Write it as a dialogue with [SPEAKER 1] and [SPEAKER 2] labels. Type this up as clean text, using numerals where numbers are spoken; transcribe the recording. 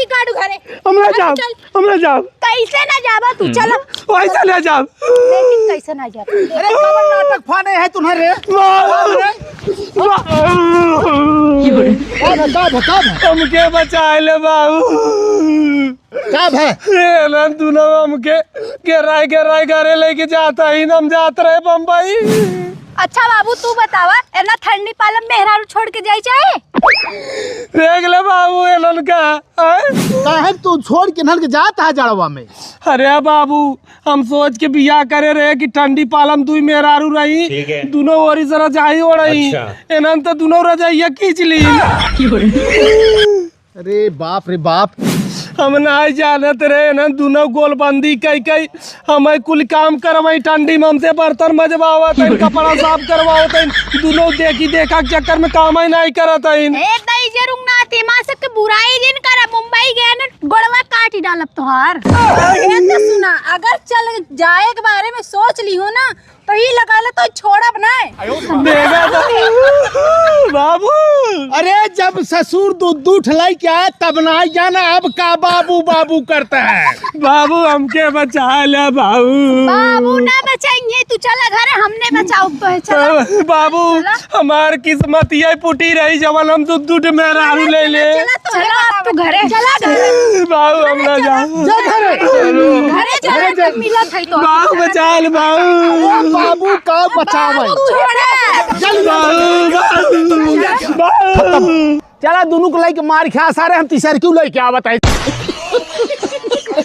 [SPEAKER 1] की काटू घरे
[SPEAKER 2] हमरा जाओ
[SPEAKER 1] कैसे ना जाबा तू चल
[SPEAKER 2] वैसे ना जाओ
[SPEAKER 1] लेकिन कैसे ना जाबा
[SPEAKER 3] अरे कब नाटक फाने है तुम्हारे
[SPEAKER 2] हमके बचा ले बाबू
[SPEAKER 3] कब है
[SPEAKER 2] ना दोनों हमके गेराई घरे लेके जाता ही हम जात रहे बम्बई।
[SPEAKER 1] अच्छा बाबू तू बतावा एना ठंडी पालम मेहरारू छोड़ के जाई चाहे
[SPEAKER 2] देख ले बाबू एलन का
[SPEAKER 3] काहे तू छोड़ के नल के जाता है जड़वा में।
[SPEAKER 2] अरे बाबू हम सोच के बियाह करे रहे कि ठंडी पालम दुई मेहरारू रही दोनों ओरी से रजाई ओढ़ी एनन तो दोनों रजाइया खींच ली।
[SPEAKER 3] अरे बाप
[SPEAKER 2] हम नहीं जानत रहे ना दोनों गोलबंदी कई हमें कुल काम करवाई ठंडी में हमसे बर्तन मजवावत कपड़ा साफ करवावत दोनों देखी देखा के चक्कर में काम ही नहीं करत
[SPEAKER 1] बुराई जिन कर मुंबई गए न गोड़वा काट ही डालब तोहार सुना अगर चल जाए के बारे में सोच ली हो ना तो ही लगा ले तो छोड़ब नहीं
[SPEAKER 2] बाबू।
[SPEAKER 3] अरे जब ससुर दूध ठलाई क्या तब ना जाना अब का बाबू करता है।
[SPEAKER 2] बाबू हमके बचा ले
[SPEAKER 1] बाबू ना बचाएंगे तू चला घर हमने बचाओ तो है चला
[SPEAKER 2] बाबू हमार किस्मत ये पुटी रही जवन हम दूध मेहरारू ले ले
[SPEAKER 1] चला अब तू घरे चला घरे
[SPEAKER 2] बाबू हम ना
[SPEAKER 1] घरे चला मिला था तो
[SPEAKER 2] बाबू बचा ले
[SPEAKER 3] बाबू का बचावे
[SPEAKER 2] चल
[SPEAKER 3] चला दोनों को लेके मार खा सारे हम तीसर क्यों लेके आवत है।